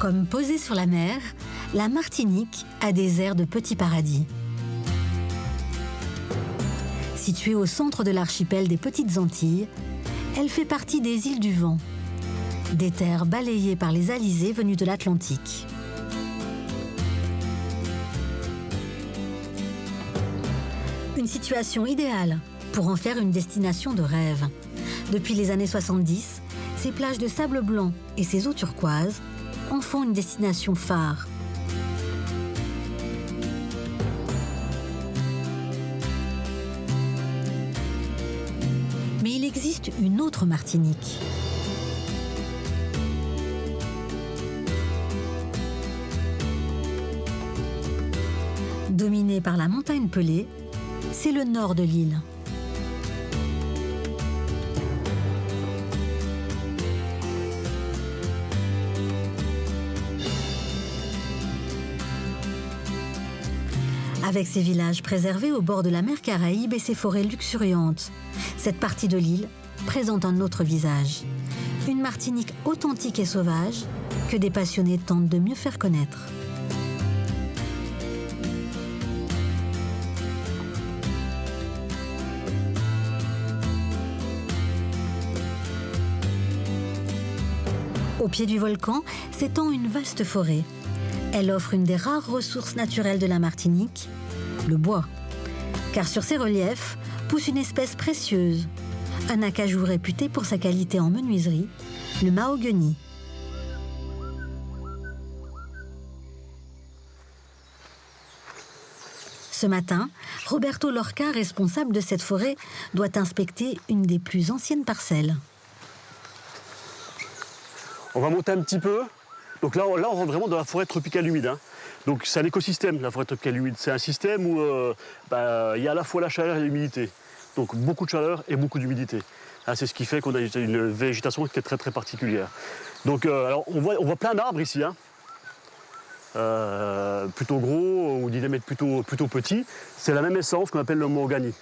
Comme posée sur la mer, la Martinique a des airs de petit paradis. Située au centre de l'archipel des Petites Antilles, elle fait partie des îles du Vent, des terres balayées par les alizés venus de l'Atlantique. Une situation idéale pour en faire une destination de rêve. Depuis les années 70, ces plages de sable blanc et ces eaux turquoises en font une destination phare. Mais il existe une autre Martinique. Dominée par la montagne Pelée, c'est le nord de l'île. Avec ses villages préservés au bord de la mer Caraïbe et ses forêts luxuriantes, cette partie de l'île présente un autre visage. Une Martinique authentique et sauvage que des passionnés tentent de mieux faire connaître. Au pied du volcan s'étend une vaste forêt. Elle offre une des rares ressources naturelles de la Martinique, le bois. Car sur ses reliefs pousse une espèce précieuse, un acajou réputé pour sa qualité en menuiserie, le mahogany. Ce matin, Roberto Lorca, responsable de cette forêt, doit inspecter une des plus anciennes parcelles. On va monter un petit peu. Donc là, on rentre vraiment dans la forêt tropicale humide. Donc c'est un écosystème, la forêt tropicale humide. C'est un système où il y a à la fois la chaleur et l'humidité. Donc beaucoup de chaleur et beaucoup d'humidité. C'est ce qui fait qu'on a une végétation qui est très très particulière. Donc alors on voit plein d'arbres ici. Plutôt gros ou des diamètres plutôt petits. C'est la même essence qu'on appelle le mahogany.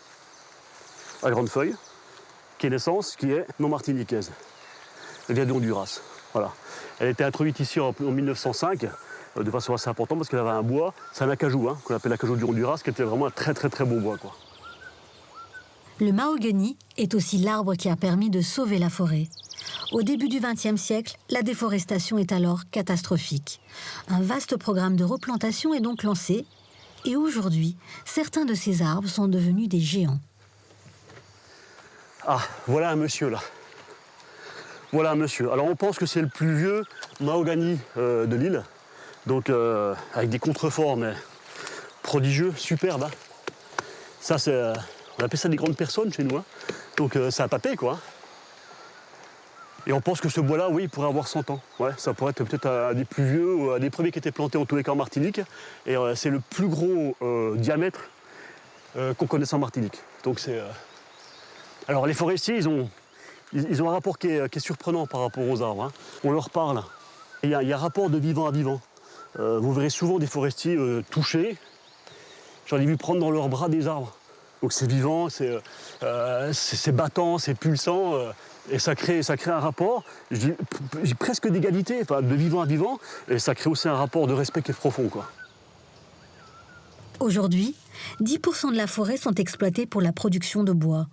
À grande feuille, qui est une essence qui est non martiniquaise. Elle vient du Honduras. Voilà. Elle a été introduite ici en 1905 de façon assez importante parce qu'elle avait un bois, c'est un acajou, qu'on appelle l'acajou du Honduras, qui était vraiment un très très très beau bois, quoi. Le mahogany est aussi l'arbre qui a permis de sauver la forêt. Au début du XXe siècle, la déforestation est alors catastrophique. Un vaste programme de replantation est donc lancé et aujourd'hui, certains de ces arbres sont devenus des géants. Ah, voilà un monsieur là. Voilà un monsieur. Alors on pense que c'est le plus vieux mahogany de l'île. Donc avec des contreforts mais prodigieux, superbes. Ça c'est, on appelle ça des grandes personnes chez nous. Donc c'est un papé quoi. Et on pense que ce bois-là, oui, il pourrait avoir 100 ans. Ouais, ça pourrait être peut-être un des plus vieux, ou un des premiers qui étaient plantés en tous les cas en Martinique. Et c'est le plus gros diamètre qu'on connaisse en Martinique. Donc c'est. Alors les forestiers, ils ont un rapport qui est surprenant par rapport aux arbres. On leur parle. Il y a un rapport de vivant à vivant. Vous verrez souvent des forestiers touchés. J'en ai vu prendre dans leurs bras des arbres. Donc c'est vivant, c'est battant, c'est pulsant. Et ça crée un rapport, je dis presque d'égalité, enfin, de vivant à vivant. Et ça crée aussi un rapport de respect qui est profond, quoi. Aujourd'hui, 10% de la forêt sont exploités pour la production de bois.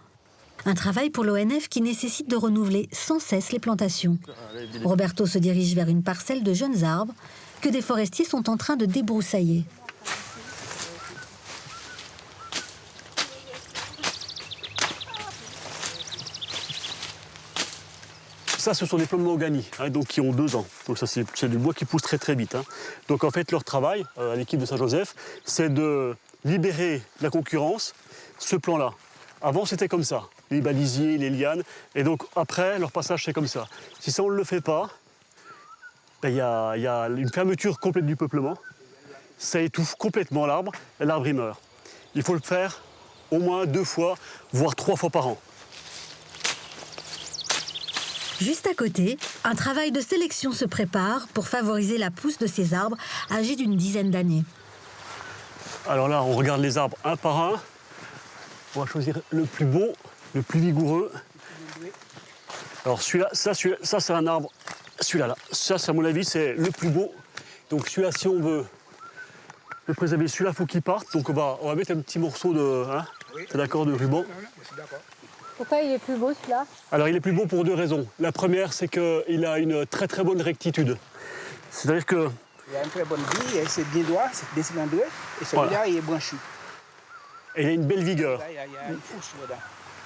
Un travail pour l'ONF qui nécessite de renouveler sans cesse les plantations. Roberto se dirige vers une parcelle de jeunes arbres que des forestiers sont en train de débroussailler. Ça, ce sont des plants de mahogany, donc qui ont 2 ans. Donc ça, c'est du bois qui pousse très très vite. Donc en fait, leur travail, à l'équipe de Saint-Joseph, c'est de libérer la concurrence, ce plan-là. Avant, c'était comme ça, les balisiers, les lianes. Et donc après, leur passage, c'est comme ça. Si ça, on ne le fait pas, il y a une fermeture complète du peuplement. Ça étouffe complètement l'arbre, et l'arbre, il meurt. Il faut le faire au moins 2 fois, voire 3 fois par an. Juste à côté, un travail de sélection se prépare pour favoriser la pousse de ces arbres âgés d'une dizaine d'années. Alors là, on regarde les arbres un par un. On va choisir le plus beau, le plus vigoureux. Alors celui-là, ça c'est un arbre celui-là, là. Ça, à mon avis, c'est le plus beau. Donc celui-là, si on veut le préserver, celui-là, il faut qu'il parte. Donc on va mettre un petit morceau de, hein, Oui. t'es d'accord, de ruban. Je suis d'accord. Pourquoi il est plus beau celui-là? Alors il est plus beau pour deux raisons. La première, c'est qu'il a une très très bonne rectitude. C'est-à-dire que... Il a une très bonne vie, c'est bien droit, c'est bien cylindré. Et celui-là, Voilà. il est branchu. Et il a une belle vigueur. Là, il y a une fourche dedans.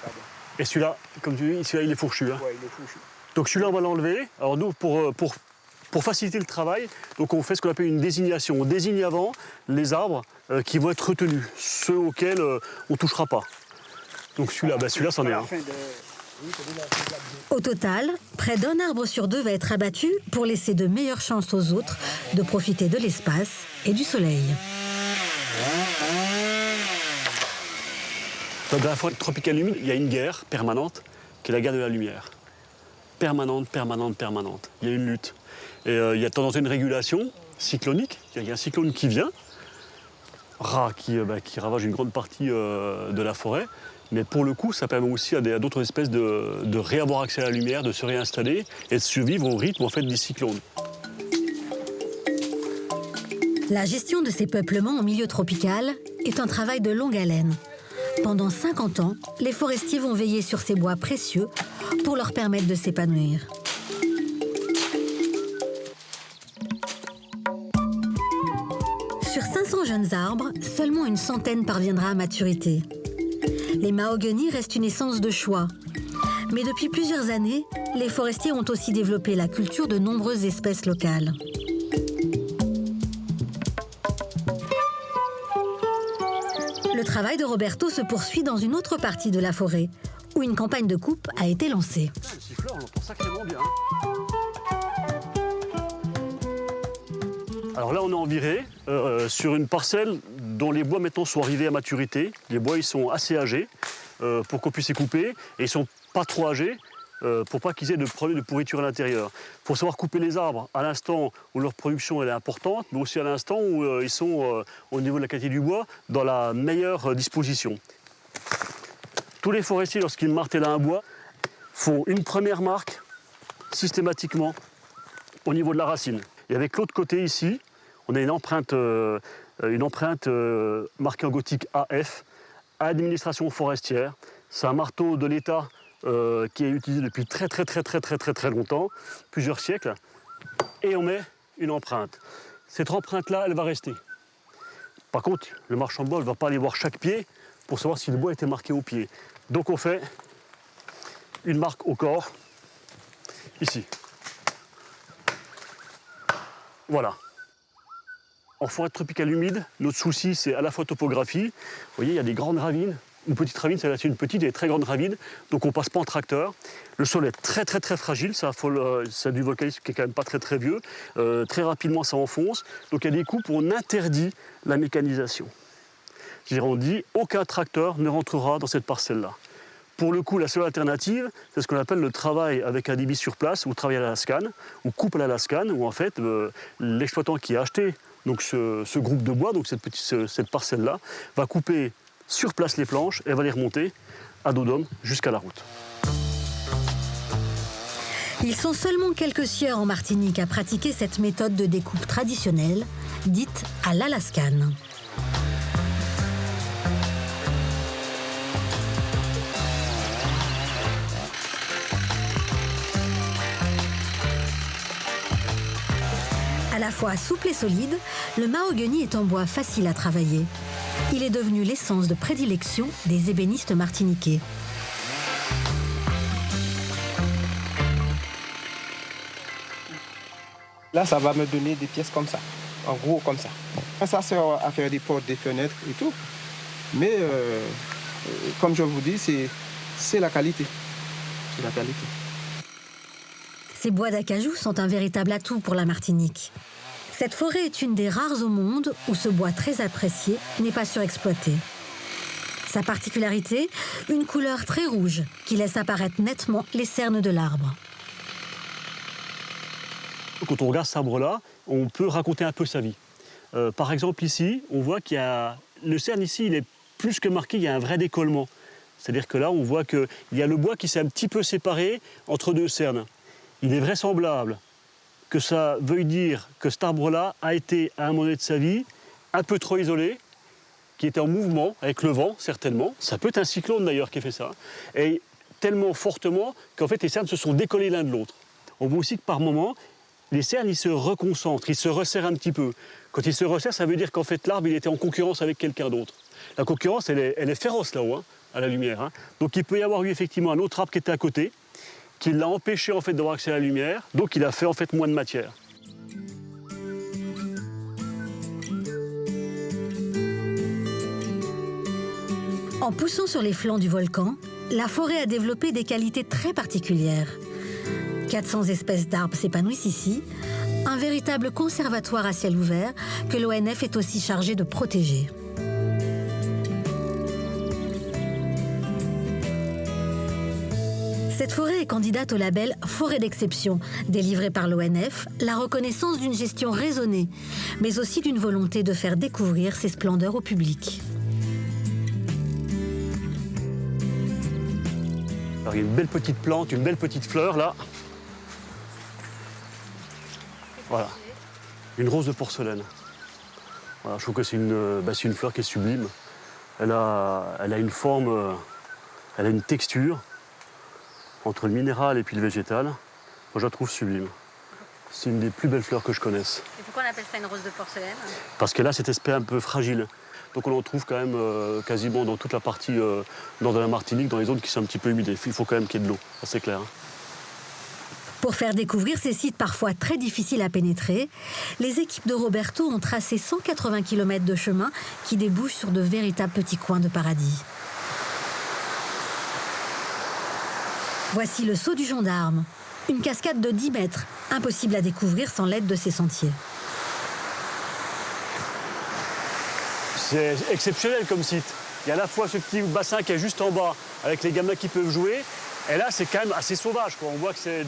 Pardon. Et celui-là, comme tu dis, celui-là, il est fourchu. Hein. Ouais, il est fourchu. Donc celui-là, on va l'enlever. Alors nous, pour faciliter le travail, donc on fait ce qu'on appelle une désignation. On désigne avant les arbres qui vont être retenus, ceux auxquels on ne touchera pas. Donc celui-là, celui-là, c'en est un. Au total, près d'un arbre sur deux va être abattu pour laisser de meilleures chances aux autres de profiter de l'espace et du soleil. Dans la forêt tropicale humide, il y a une guerre permanente, qui est la guerre de la lumière. Permanente, permanente, permanente. Il y a une lutte. Et il y a de temps en temps une régulation cyclonique. Il y a un cyclone qui vient, qui ravage une grande partie de la forêt. Mais pour le coup, ça permet aussi à d'autres espèces de réavoir accès à la lumière, de se réinstaller et de survivre au rythme en fait, des cyclones. La gestion de ces peuplements en milieu tropical est un travail de longue haleine. Pendant 50 ans, les forestiers vont veiller sur ces bois précieux pour leur permettre de s'épanouir. Sur 500 jeunes arbres, seulement une centaine parviendra à maturité. Les mahogunis restent une essence de choix. Mais depuis plusieurs années, les forestiers ont aussi développé la culture de nombreuses espèces locales. Le travail de Roberto se poursuit dans une autre partie de la forêt, où une campagne de coupe a été lancée. Le siffleur, on l'entend sacrément bien. Alors là, on est en virée sur une parcelle dont les bois maintenant sont arrivés à maturité. Les bois, ils sont assez âgés pour qu'on puisse les couper. Et ils ne sont pas trop âgés pour pas qu'ils aient de problèmes de pourriture à l'intérieur. Il faut savoir couper les arbres à l'instant où leur production elle est importante, mais aussi à l'instant où ils sont, au niveau de la qualité du bois, dans la meilleure disposition. Tous les forestiers, lorsqu'ils martèlent un bois, font une première marque systématiquement au niveau de la racine. Et avec l'autre côté ici, on a une empreinte marquée en gothique AF, Administration forestière. C'est un marteau de l'État qui est utilisé depuis très longtemps, plusieurs siècles. Et on met une empreinte. Cette empreinte-là, elle va rester. Par contre, le marchand de bois ne va pas aller voir chaque pied pour savoir si le bois était marqué au pied. Donc on fait une marque au corps, ici. Voilà. En forêt tropicale humide, notre souci, c'est à la fois topographie. Vous voyez, il y a des grandes ravines. Une petite ravine, c'est une petite et très grande ravine. Donc on ne passe pas en tracteur. Le sol est très fragile. C'est du volcanisme qui est quand même pas très vieux. Très rapidement, ça enfonce. Donc il y a des coupes où on interdit la mécanisation. C'est-à-dire on dit aucun tracteur ne rentrera dans cette parcelle-là. Pour le coup, la seule alternative, c'est ce qu'on appelle le travail avec un débit sur place, ou travail à la scan, ou coupe à la scan, où en fait, l'exploitant qui a acheté donc, ce groupe de bois, donc cette parcelle-là, va couper sur place les planches et va les remonter à dos d'homme jusqu'à la route. Ils sont seulement quelques sieurs en Martinique à pratiquer cette méthode de découpe traditionnelle, dite à l'alaskan. À la fois souple et solide, le mahogany est un bois facile à travailler. Il est devenu l'essence de prédilection des ébénistes martiniquais. Là, ça va me donner des pièces comme ça, en gros comme ça. Ça sert à faire des portes, des fenêtres et tout. Mais comme je vous dis, c'est la qualité. C'est la qualité. Ces bois d'acajou sont un véritable atout pour la Martinique. Cette forêt est une des rares au monde où ce bois très apprécié n'est pas surexploité. Sa particularité, une couleur très rouge qui laisse apparaître nettement les cernes de l'arbre. Quand on regarde cet arbre-là, on peut raconter un peu sa vie. Par exemple ici, on voit qu'il y a... Le cerne ici, il est plus que marqué, il y a un vrai décollement. C'est-à-dire que là, on voit qu'il y a le bois qui s'est un petit peu séparé entre deux cernes. Il est vraisemblable que ça veuille dire que cet arbre-là a été, à un moment donné de sa vie, un peu trop isolé, qui était en mouvement, avec le vent, certainement. Ça peut être un cyclone, d'ailleurs, qui a fait ça. Et tellement fortement qu'en fait, les cernes se sont décollés l'un de l'autre. On voit aussi que par moment, les cernes, ils se reconcentrent, ils se resserrent un petit peu. Quand ils se resserrent, ça veut dire qu'en fait, l'arbre, il était en concurrence avec quelqu'un d'autre. La concurrence, elle est féroce là-haut, hein, à la lumière. Hein. Donc il peut y avoir eu effectivement un autre arbre qui était à côté, qui l'a empêché en fait d'avoir accès à la lumière, donc il a fait en fait moins de matière. En poussant sur les flancs du volcan, la forêt a développé des qualités très particulières. 400 espèces d'arbres s'épanouissent ici, un véritable conservatoire à ciel ouvert que l'ONF est aussi chargé de protéger. Cette forêt est candidate au label Forêt d'exception, délivré par l'ONF, la reconnaissance d'une gestion raisonnée, mais aussi d'une volonté de faire découvrir ses splendeurs au public. Alors, il y a une belle petite plante, une belle petite fleur là. Voilà, une rose de porcelaine. Voilà, je trouve que c'est une fleur qui est sublime. Elle a une forme, elle a une texture entre le minéral et puis le végétal. Moi, je la trouve sublime. C'est une des plus belles fleurs que je connaisse. Et pourquoi on appelle ça une rose de porcelaine? Parce qu'elle a cet aspect un peu fragile. Donc on en trouve quand même quasiment dans toute la partie nord de la Martinique, dans les zones qui sont un petit peu humides. Il faut quand même qu'il y ait de l'eau, ça c'est clair. Hein. Pour faire découvrir ces sites parfois très difficiles à pénétrer, les équipes de Roberto ont tracé 180 km de chemin qui débouchent sur de véritables petits coins de paradis. Voici le Saut du Gendarme, une cascade de 10 mètres, impossible à découvrir sans l'aide de ces sentiers. C'est exceptionnel comme site. Il y a à la fois ce petit bassin qui est juste en bas, avec les gamins qui peuvent jouer, et là c'est quand même assez sauvage, quoi. On voit que c'est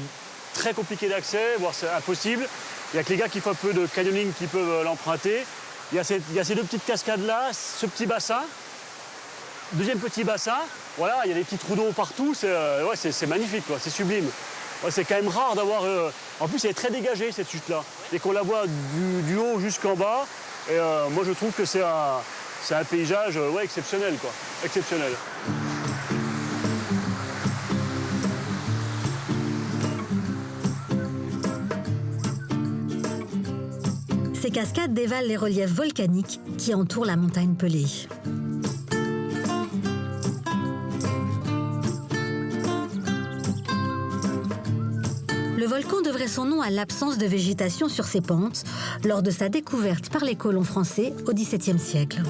très compliqué d'accès, voire c'est impossible. Il n'y a que les gars qui font un peu de canyoning qui peuvent l'emprunter. Il y a ces deux petites cascades-là, ce petit bassin. Deuxième petit bassin, voilà, il y a des petits trous d'eau partout, c'est magnifique, c'est sublime. Ouais, c'est quand même rare d'avoir... En plus, elle est très dégagée, cette chute-là. Et qu'on la voit du haut jusqu'en bas, et moi je trouve que c'est un paysage exceptionnel, quoi. Exceptionnel. Ces cascades dévalent les reliefs volcaniques qui entourent la montagne Pelée. Le volcan devrait son nom à l'absence de végétation sur ses pentes lors de sa découverte par les colons français au XVIIe siècle.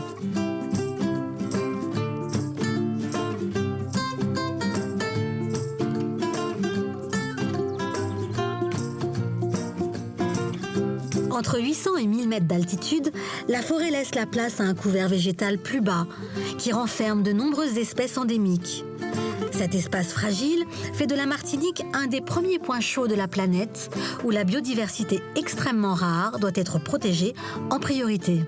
Entre 800 et 1000 mètres d'altitude, la forêt laisse la place à un couvert végétal plus bas, qui renferme de nombreuses espèces endémiques. Cet espace fragile fait de la Martinique un des premiers points chauds de la planète, où la biodiversité extrêmement rare doit être protégée en priorité.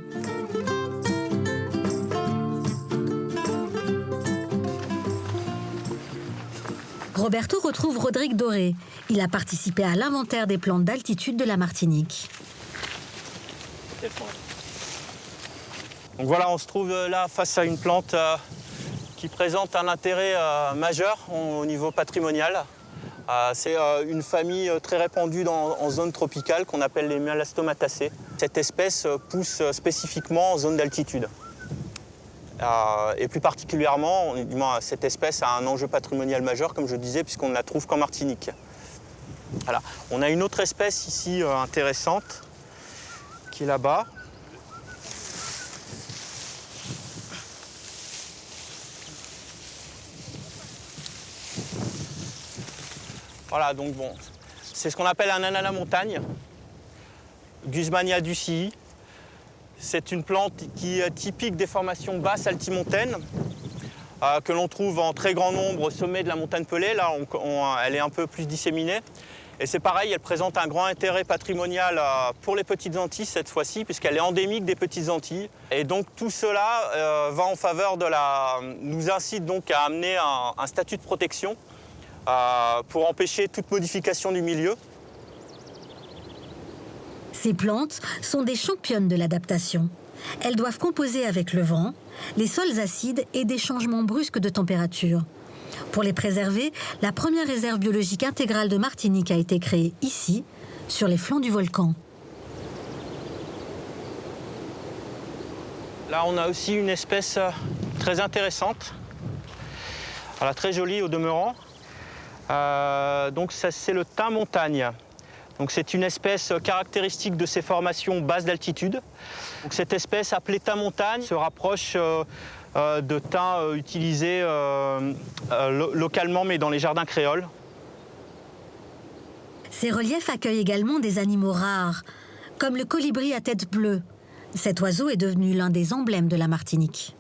Roberto retrouve Rodrigue Doré. Il a participé à l'inventaire des plantes d'altitude de la Martinique. Donc voilà, on se trouve là face à une plante qui présente un intérêt majeur au niveau patrimonial. C'est une famille très répandue en zone tropicale qu'on appelle les Mélastomatacées. Cette espèce pousse spécifiquement en zone d'altitude. Et plus particulièrement, cette espèce a un enjeu patrimonial majeur, comme je disais, puisqu'on ne la trouve qu'en Martinique. Voilà. On a une autre espèce ici intéressante, qui est là-bas. Voilà, donc bon, c'est ce qu'on appelle un ananas montagne, Guzmania ducii. C'est une plante qui est typique des formations basses altimontaines, que l'on trouve en très grand nombre au sommet de la montagne Pelée. Là, elle est un peu plus disséminée. Et c'est pareil, elle présente un grand intérêt patrimonial pour les Petites Antilles cette fois-ci, puisqu'elle est endémique des Petites Antilles. Et donc tout cela va en faveur nous incite donc à amener un statut de protection pour empêcher toute modification du milieu. Ces plantes sont des championnes de l'adaptation. Elles doivent composer avec le vent, les sols acides et des changements brusques de température. Pour les préserver, la première réserve biologique intégrale de Martinique a été créée ici, sur les flancs du volcan. Là, on a aussi une espèce très intéressante, voilà, très jolie au demeurant. Donc c'est le thym montagne. Donc c'est une espèce caractéristique de ces formations basses d'altitude. Donc cette espèce appelée thym montagne se rapproche de thym utilisé localement mais dans les jardins créoles. Ces reliefs accueillent également des animaux rares, comme le colibri à tête bleue. Cet oiseau est devenu l'un des emblèmes de la Martinique.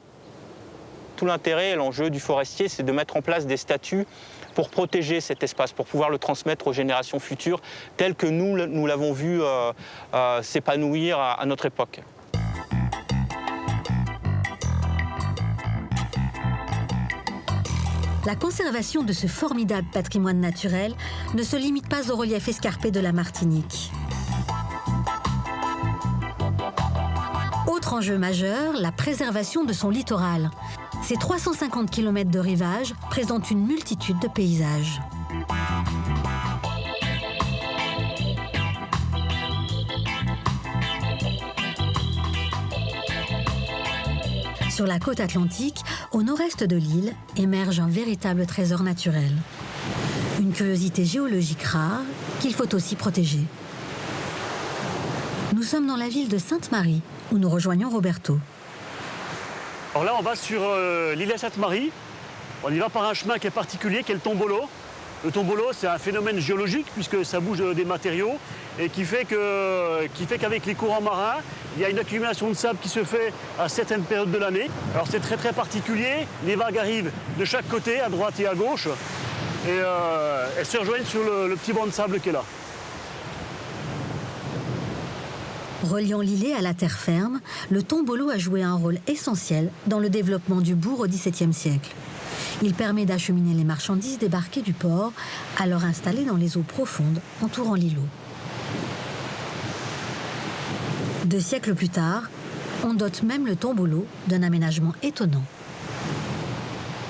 Tout l'intérêt et l'enjeu du forestier, c'est de mettre en place des statuts pour protéger cet espace, pour pouvoir le transmettre aux générations futures, tel que nous l'avons vu s'épanouir à notre époque. La conservation de ce formidable patrimoine naturel ne se limite pas au relief escarpé de la Martinique. Autre enjeu majeur, la préservation de son littoral. Ces 350 km de rivage présentent une multitude de paysages. Sur la côte atlantique, au nord-est de l'île, émerge un véritable trésor naturel. Une curiosité géologique rare qu'il faut aussi protéger. Nous sommes dans la ville de Sainte-Marie, où nous rejoignons Roberto. Alors là, on va sur l'île Sainte-Marie. On y va par un chemin qui est particulier, qui est le tombolo. Le tombolo, c'est un phénomène géologique, puisque ça bouge des matériaux, et qui fait qu'avec les courants marins, il y a une accumulation de sable qui se fait à certaines périodes de l'année. Alors c'est très très particulier. Les vagues arrivent de chaque côté, à droite et à gauche, et elles se rejoignent sur le petit banc de sable qui est là. Reliant l'îlet à la terre ferme, le tombolo a joué un rôle essentiel dans le développement du bourg au XVIIe siècle. Il permet d'acheminer les marchandises débarquées du port, alors installées dans les eaux profondes entourant l'îlot. 2 siècles plus tard, on dote même le tombolo d'un aménagement étonnant.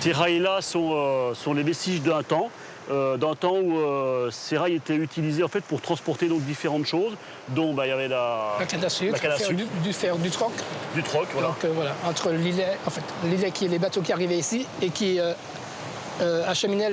Ces rails-là sont les vestiges d'un temps où ces rails étaient utilisés en fait pour transporter donc différentes choses, dont il y avait la canne à sucre, du troc. Du troc, voilà. Donc voilà, entre l'îlet qui est les bateaux qui arrivaient ici et qui acheminaient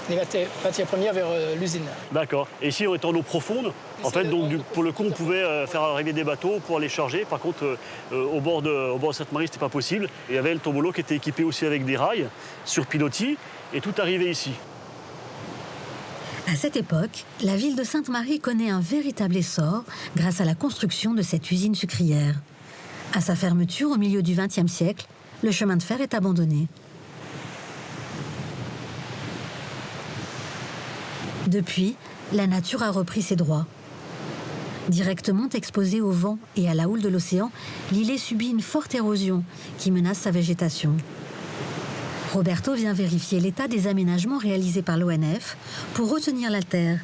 les matières premières vers l'usine. D'accord. Et ici, on est en eau profonde. En fait, donc pour le coup, on pouvait faire arriver des bateaux pour les charger. Par contre, au bord de Sainte-Marie, c'était pas possible. Et il y avait le tombolo qui était équipé aussi avec des rails sur pilotis, et tout arrivait ici. À cette époque, la ville de Sainte-Marie connaît un véritable essor grâce à la construction de cette usine sucrière. À sa fermeture au milieu du XXe siècle, le chemin de fer est abandonné. Depuis, la nature a repris ses droits. Directement exposée au vent et à la houle de l'océan, l'îlet subit une forte érosion qui menace sa végétation. Roberto vient vérifier l'état des aménagements réalisés par l'ONF pour retenir la terre,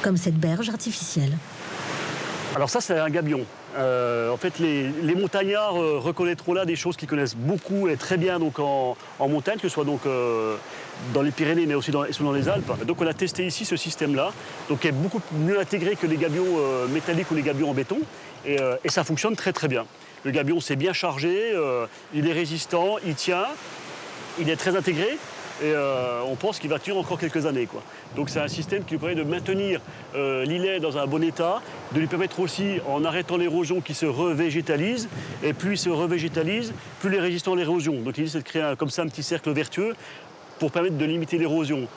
comme cette berge artificielle. Alors ça, c'est un gabion. En fait, les montagnards reconnaîtront là des choses qu'ils connaissent beaucoup et très bien donc en montagne, que ce soit donc dans les Pyrénées, mais aussi dans les Alpes. Donc on a testé ici ce système-là, donc qui est beaucoup mieux intégré que les gabions métalliques ou les gabions en béton, et ça fonctionne très très bien. Le gabion, c'est bien chargé, il est résistant, il tient, il est très intégré. Et on pense qu'il va tenir encore quelques années, quoi. Donc c'est un système qui lui permet de maintenir l'îlet dans un bon état, de lui permettre aussi, en arrêtant l'érosion, qu'il se revégétalise. Et plus il se revégétalise, plus il est résistant à l'érosion. Donc l'idée, c'est de créer comme ça un petit cercle vertueux pour permettre de limiter l'érosion.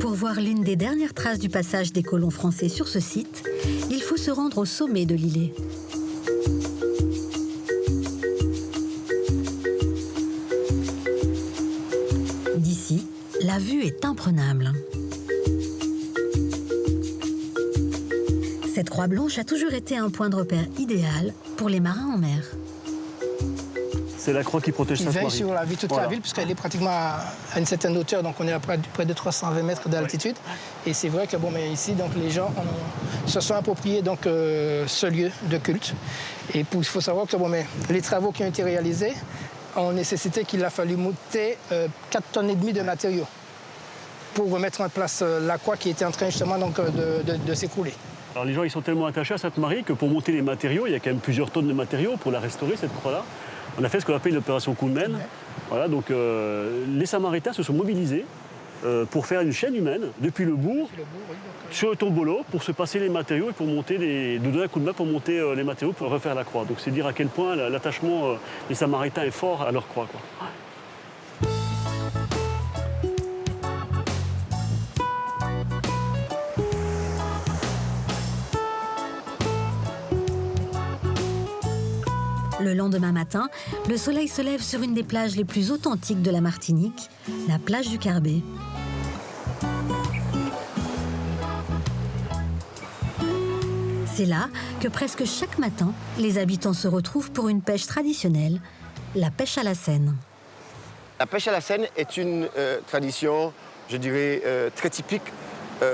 Pour voir l'une des dernières traces du passage des colons français sur ce site, il faut se rendre au sommet de l'îlet. D'ici, la vue est imprenable. Cette croix blanche a toujours été un point de repère idéal pour les marins en mer. C'est la croix qui protège Il veille Sainte-Marie. sur la ville, toute la ville, puisqu'elle est pratiquement à une certaine hauteur, donc on est à près de 320 mètres d'altitude. Et c'est vrai que mais ici, donc, les gens se sont appropriés donc, ce lieu de culte. Et il faut savoir que les travaux qui ont été réalisés ont nécessité qu'il a fallu monter 4,5 tonnes de matériaux pour remettre en place la croix qui était en train justement donc, de s'écrouler. Alors les gens ils sont tellement attachés à Sainte-Marie que pour monter les matériaux, il y a quand même plusieurs tonnes de matériaux pour la restaurer cette croix-là. On a fait ce qu'on appelle l'opération Coup de Main. Voilà, donc les Samaritains se sont mobilisés pour faire une chaîne humaine depuis le bourg sur le tombolo pour se passer les matériaux et pour monter de donner un coup de main pour monter les matériaux pour refaire la croix. Donc c'est dire à quel point l'attachement des Samaritains est fort à leur croix, quoi. Le lendemain matin, le soleil se lève sur une des plages les plus authentiques de la Martinique, la plage du Carbet. C'est là que presque chaque matin, les habitants se retrouvent pour une pêche traditionnelle, la pêche à la Seine. La pêche à la Seine est une tradition, je dirais, très typique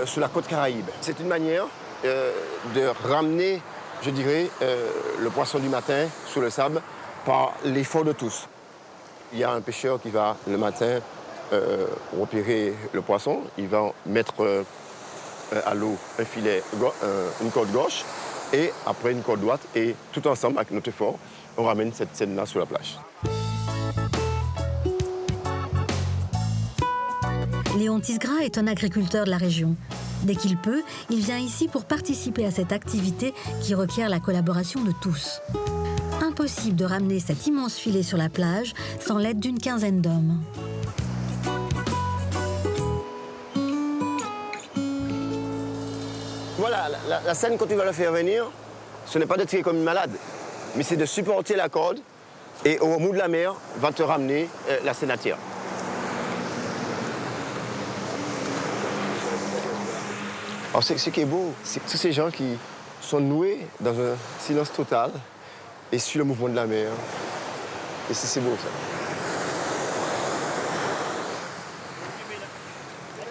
sur la côte Caraïbe. C'est une manière de ramener, je dirais, le poisson du matin sur le sable par l'effort de tous. Il y a un pêcheur qui va le matin repérer le poisson, il va mettre à l'eau un filet, une corde gauche et après une corde droite et tout ensemble, avec notre effort, on ramène cette scène-là sur la plage. Léon Tisgras est un agriculteur de la région. Dès qu'il peut, il vient ici pour participer à cette activité qui requiert la collaboration de tous. Impossible de ramener cet immense filet sur la plage sans l'aide d'une quinzaine d'hommes. Voilà, la scène, quand tu vas le faire venir, ce n'est pas de tirer comme une malade, mais c'est de supporter la corde et au remous de la mer, va te ramener la scène à terre. Alors, ce qui est beau, c'est tous ces gens qui sont noués dans un silence total et sur le mouvement de la mer. Et c'est beau, ça.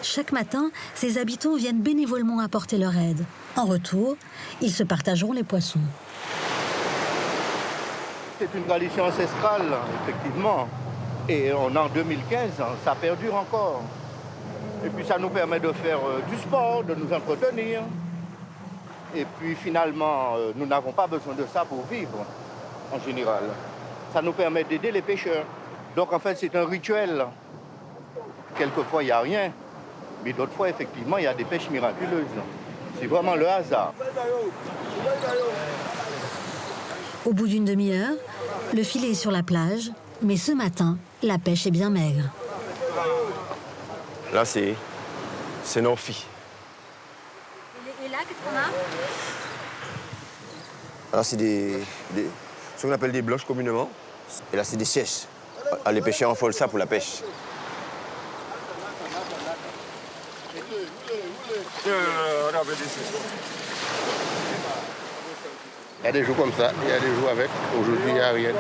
Chaque matin, ces habitants viennent bénévolement apporter leur aide. En retour, ils se partageront les poissons. C'est une tradition ancestrale, effectivement. Et en 2015, ça perdure encore. Et puis ça nous permet de faire du sport, de nous entretenir. Et puis finalement, nous n'avons pas besoin de ça pour vivre, en général. Ça nous permet d'aider les pêcheurs. Donc en fait, c'est un rituel. Quelquefois, il n'y a rien. Mais d'autres fois, effectivement, il y a des pêches miraculeuses. C'est vraiment le hasard. Au bout d'une demi-heure, le filet est sur la plage, mais ce matin, la pêche est bien maigre. Là, c'est nos filles. Et là, qu'est-ce qu'on a? Alors, c'est ce qu'on appelle des bloches communément. Et là, c'est des sèches. Les pêcheurs en font ça pour la pêche. Il y a des jours comme ça, il y a des jours avec. Aujourd'hui, il n'y a rien.